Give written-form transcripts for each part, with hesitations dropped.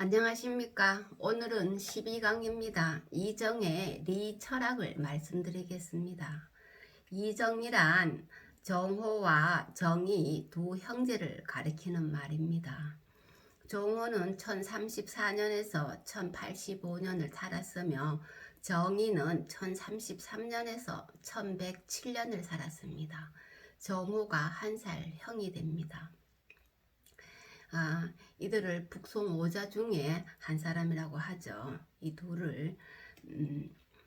안녕하십니까. 오늘은 12강입니다. 이정의 리 철학을 말씀드리겠습니다. 이정이란 정호와 정이 두 형제를 가리키는 말입니다. 정호는 1034년에서 1085년을 살았으며 정의는 1033년에서 1107년을 살았습니다. 정호가 한 살 형이 됩니다. 이들을 북송 오자 중에 한 사람이라고 하죠. 이 둘을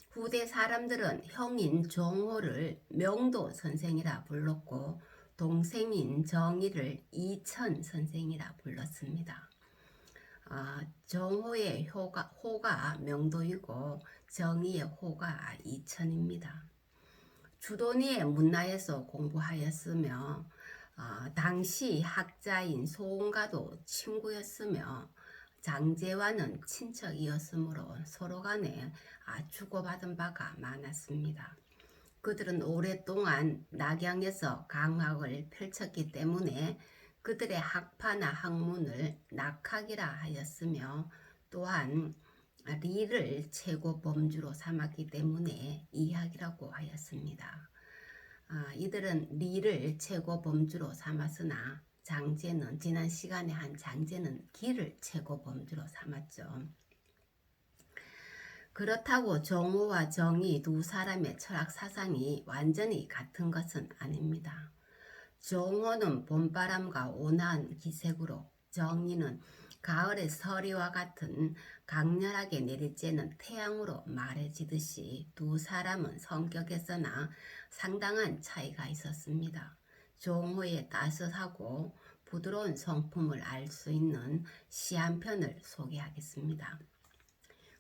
후대 사람들은 형인 정호를 명도 선생이라 불렀고 동생인 정의를 이천 선생이라 불렀습니다. 정호의 호가 명도이고 정의의 호가 이천입니다. 주도니의 문나에서 공부하였으며 당시 학자인 소옹과도 친구였으며 장제와는 친척이었으므로 서로 간에 주고받은 바가 많았습니다. 그들은 오랫동안 낙양에서 강학을 펼쳤기 때문에 그들의 학파나 학문을 낙학이라 하였으며 또한 리를 최고 범주로 삼았기 때문에 이학이라고 하였습니다. 이들은 리를 최고 범주로 삼았으나 장제는 지난 시간에 한 장제는 기를 최고 범주로 삼았죠. 그렇다고 정호와 정의 두 사람의 철학 사상이 완전히 같은 것은 아닙니다. 정호는 봄바람과 온화한 기색으로, 정의는 가을의 서리와 같은 강렬하게 내리쬐는 태양으로 말해지듯이 두 사람은 성격에서나 상당한 차이가 있었습니다. 정호의 따스하고 부드러운 성품을 알 수 있는 시 한 편을 소개하겠습니다.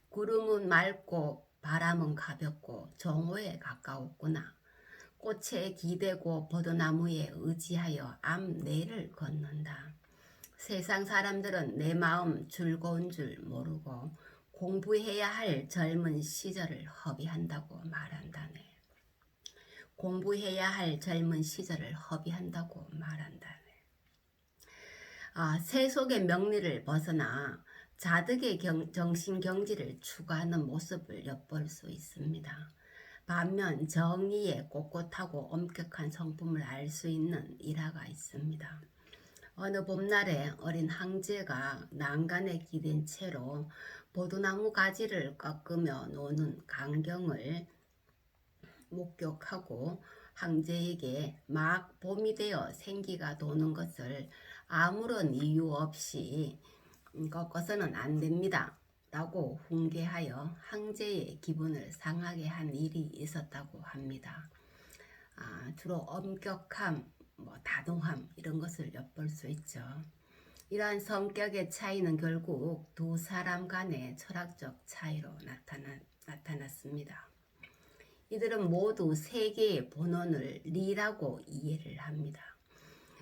구름은 맑고 바람은 가볍고 정오에 가까웠구나. 꽃에 기대고 버드나무에 의지하여 앞내를 걷는다. 세상 사람들은 내 마음 즐거운 줄 모르고 공부해야 할 젊은 시절을 허비한다고 말한다네. 공부해야 할 젊은 시절을 허비한다고 말한다네. 세속의 명리를 벗어나 자득의 정신경지를 추구하는 모습을 엿볼 수 있습니다. 반면 정의의 꼿꼿하고 엄격한 성품을 알 수 있는 일화가 있습니다. 어느 봄날에 어린 황제가 난간에 기댄 채로 보드나무 가지를 꺾으며 노는 강경을 목격하고 황제에게 막 봄이 되어 생기가 도는 것을 아무런 이유 없이 꺾어서는 안 됩니다. 라고 훈계하여 황제의 기분을 상하게 한 일이 있었다고 합니다. 주로 엄격함, 다동함 이런 것을 엿볼 수 있죠. 이러한 성격의 차이는 결국 두 사람 간의 철학적 차이로 나타났습니다. 이들은 모두 세계의 본원을 리라고 이해를 합니다.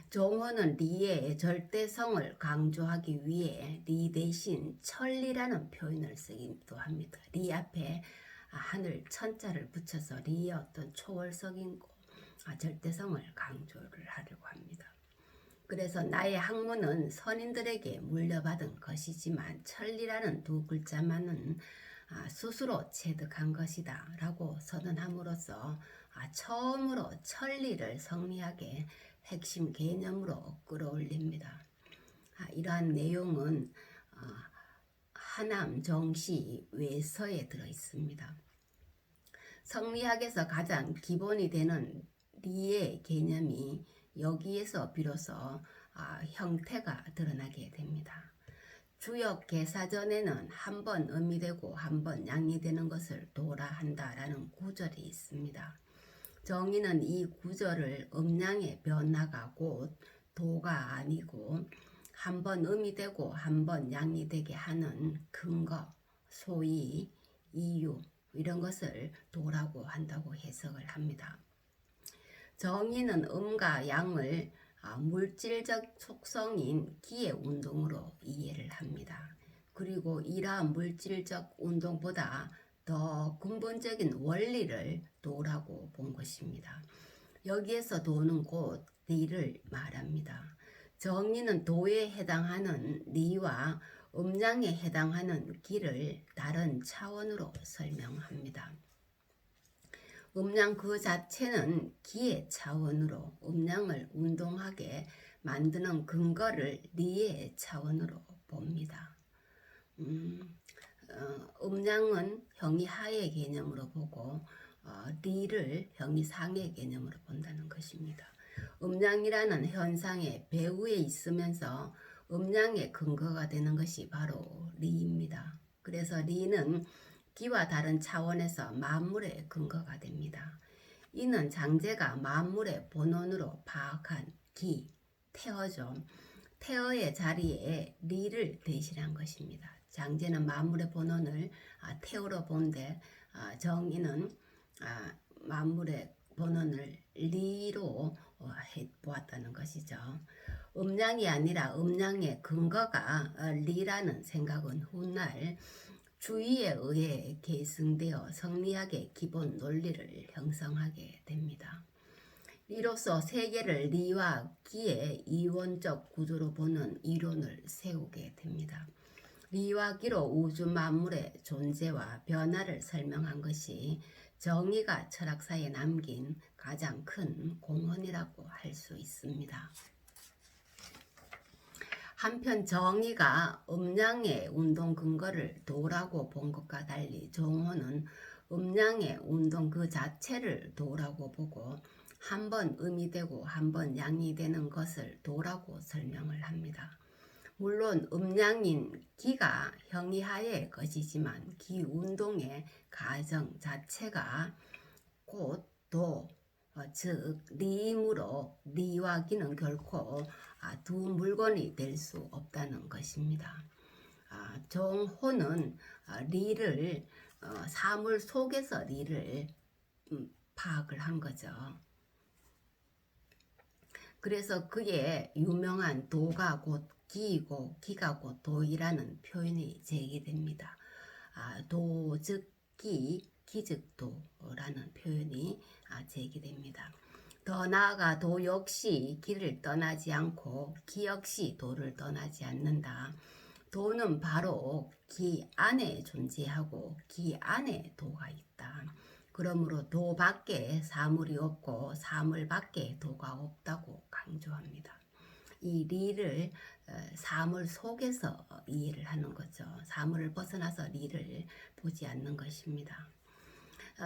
정호는 리의 절대성을 강조하기 위해 리 대신 천리라는 표현을 쓰기도 합니다. 리 앞에 하늘 천자를 붙여서 리의 어떤 초월적인 절대성을 강조를 하려고 합니다. 그래서 나의 학문은 선인들에게 물려받은 것이지만 천리라는 두 글자만은 스스로 체득한 것이다 라고 선언함으로써 처음으로 천리를 성리학의 핵심 개념으로 끌어올립니다. 이러한 내용은 하남 정시 외서에 들어있습니다. 성리학에서 가장 기본이 되는 리의 개념이 여기에서 비로소 형태가 드러나게 됩니다. 주역 개사전에는 한 번 음이되고 한 번 양이되는 것을 도라 한다라는 구절이 있습니다. 정의는 이 구절을 음양의 변화가 곧 도가 아니고 한 번 음이 되고 한 번 양이 되게 하는 근거, 소위, 이유 이런 것을 도라고 한다고 해석을 합니다. 정의는 음과 양을 물질적 속성인 기의 운동으로 이해를 합니다. 그리고 이러한 물질적 운동보다 더 근본적인 원리를 도라고 본 것입니다. 여기에서 도는 곧 리를 말합니다. 정의는 도에 해당하는 리와 음양에 해당하는 기를 다른 차원으로 설명합니다. 음양 그 자체는 기의 차원으로 음양을 운동하게 만드는 근거를 리의 차원으로 봅니다. 음양은 형이 하의 개념으로 보고 리를 형이 상의 개념으로 본다는 것입니다. 음양이라는 현상의 배후에 있으면서 음양의 근거가 되는 것이 바로 리입니다. 그래서 리는 기와 다른 차원에서 만물의 근거가 됩니다. 이는 장제가 만물의 본원으로 파악한 기, 태어죠. 태어의 자리에 리를 대신한 것입니다. 장제는 만물의 본원을 태어로 본데 정의는 만물의 본원을 리로 보았다는 것이죠. 음양이 아니라 음양의 근거가 리라는 생각은 훗날 주의에 의해 계승되어 성리학의 기본 논리를 형성하게 됩니다. 이로써 세계를 리와 기의 이원적 구조로 보는 이론을 세우게 됩니다. 리와 기로 우주 만물의 존재와 변화를 설명한 것이 정의가 철학사에 남긴 가장 큰 공헌이라고 할 수 있습니다. 한편 정의가 음양의 운동 근거를 도라고 본 것과 달리 정호는 음양의 운동 그 자체를 도라고 보고 한 번 음이 되고 한 번 양이 되는 것을 도라고 설명을 합니다. 물론 음양인 기가 형이하의 것이지만 기 운동의 가정 자체가 곧 도, 즉 리이므로 리와 기는 결코 두 물건이 될 수 없다는 것입니다. 정호는 리를 사물 속에서 리를 파악을 한 거죠. 그래서 그의 유명한 도가 곧 기이고 기가 곧 도이라는 표현이 제기됩니다. 도 즉 기, 기 즉 도라는 표현이 제기됩니다. 더 나아가 도 역시 기를 떠나지 않고 기 역시 도를 떠나지 않는다. 도는 바로 기 안에 존재하고 기 안에 도가 있다. 그러므로 도 밖에 사물이 없고 사물 밖에 도가 없다고 강조합니다. 이 리를 사물 속에서 이해를 하는 거죠. 사물을 벗어나서 리를 보지 않는 것입니다.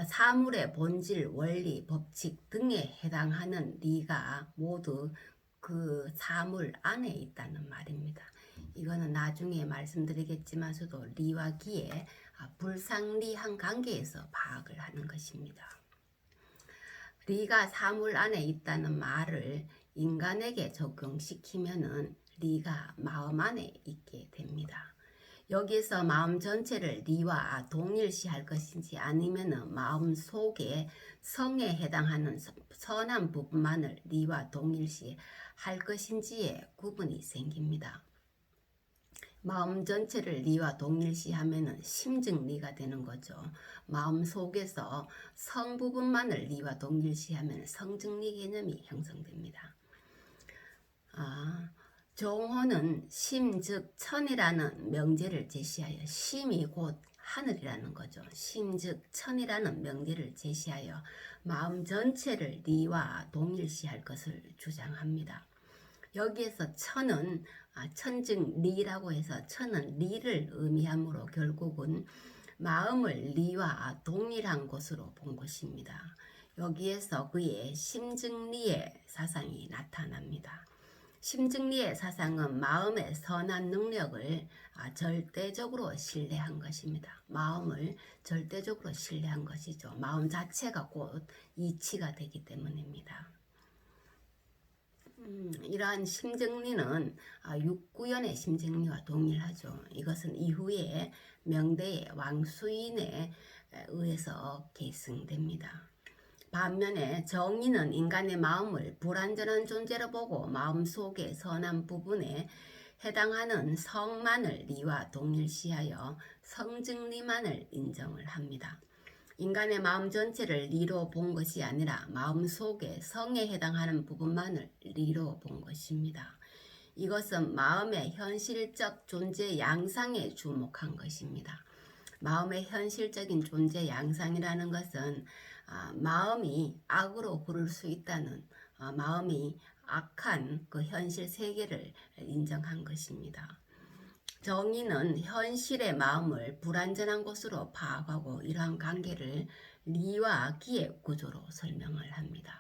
사물의 본질, 원리, 법칙 등에 해당하는 리가 모두 그 사물 안에 있다는 말입니다. 이거는 나중에 말씀드리겠지만서도 리와 기의 불상리한 관계에서 파악을 하는 것입니다. 리가 사물 안에 있다는 말을 인간에게 적용시키면은 리가 마음 안에 있게 됩니다. 여기서 마음 전체를 리와 동일시할 것인지 아니면은 마음 속에 성에 해당하는 선한 부분만을 리와 동일시할 것인지에 구분이 생깁니다. 마음 전체를 리와 동일시하면은 심증리가 되는 거죠. 마음 속에서 성 부분만을 리와 동일시하면 성증리 개념이 형성됩니다. 정호는 심 즉 천이라는 명제를 제시하여 심이 곧 하늘이라는 거죠. 심 즉 천이라는 명제를 제시하여 마음 전체를 리와 동일시할 것을 주장합니다. 여기에서 천은 천즉 리라고 해서 천은 리를 의미하므로 결국은 마음을 리와 동일한 것으로 본 것입니다. 여기에서 그의 심증리의 사상이 나타납니다. 심증리의 사상은 마음의 선한 능력을 절대적으로 신뢰한 것입니다. 마음을 절대적으로 신뢰한 것이죠. 마음 자체가 곧 이치가 되기 때문입니다. 이러한 심증리는 육구연의 심증리와 동일하죠. 이것은 이후에 명대의 왕수인에 의해서 계승됩니다. 반면에 정의는 인간의 마음을 불완전한 존재로 보고 마음속의 선한 부분에 해당하는 성만을 리와 동일시하여 성증리만을 인정을 합니다. 인간의 마음 전체를 리로 본 것이 아니라 마음 속의 성에 해당하는 부분만을 리로 본 것입니다. 이것은 마음의 현실적 존재 양상에 주목한 것입니다. 마음의 현실적인 존재 양상이라는 것은 마음이 악으로 흐를 수 있다는 마음이 악한 그 현실 세계를 인정한 것입니다. 정의는 현실의 마음을 불완전한 것으로 파악하고 이러한 관계를 리와 기의 구조로 설명을 합니다.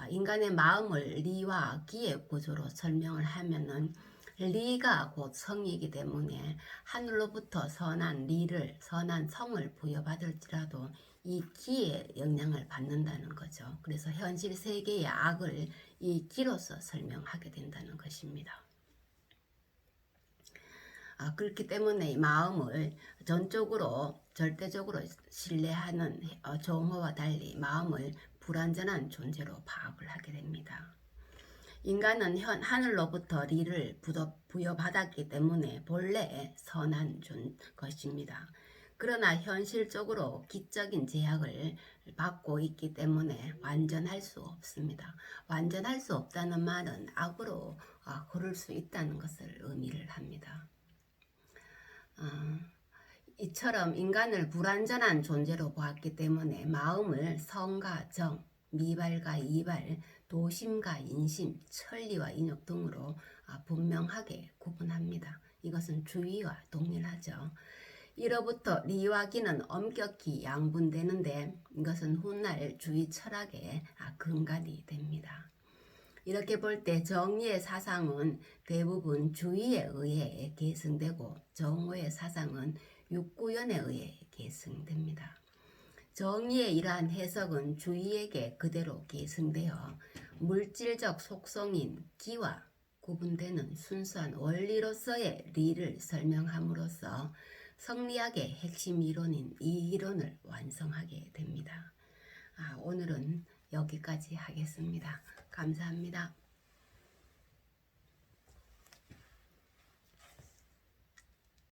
인간의 마음을 리와 기의 구조로 설명을 하면은 리가 곧 성이기 때문에 하늘로부터 선한 리를 선한 성을 부여받을지라도 이 기의 영향을 받는다는 거죠. 그래서 현실 세계의 악을 이 기로서 설명하게 된다는 것입니다. 그렇기 때문에 이 마음을 전적으로 절대적으로 신뢰하는 정호와 달리 마음을 불완전한 존재로 파악을 하게 됩니다. 인간은 하늘로부터 리를 부여받았기 때문에 본래 선한 것입니다. 그러나 현실적으로 기적인 제약을 받고 있기 때문에 완전할 수 없습니다. 완전할 수 없다는 말은 악으로 흐를 수 있다는 것을 의미를 합니다. 이처럼 인간을 불완전한 존재로 보았기 때문에 마음을 성과 정, 미발과 이발, 도심과 인심, 천리와 인욕 등으로 분명하게 구분합니다. 이것은 주의와 동일하죠. 이로부터 리와 기는 엄격히 양분되는데 이것은 훗날 주의 철학의 근간이 됩니다. 이렇게 볼 때 정의의 사상은 대부분 주의에 의해 계승되고 정오의 사상은 육구연에 의해 계승됩니다. 정의의 이러한 해석은 주의에게 그대로 계승되어 물질적 속성인 기와 구분되는 순수한 원리로서의 리를 설명함으로써 성리학의 핵심 이론인 이 이론을 완성하게 됩니다. 오늘은 여기까지 하겠습니다. 감사합니다.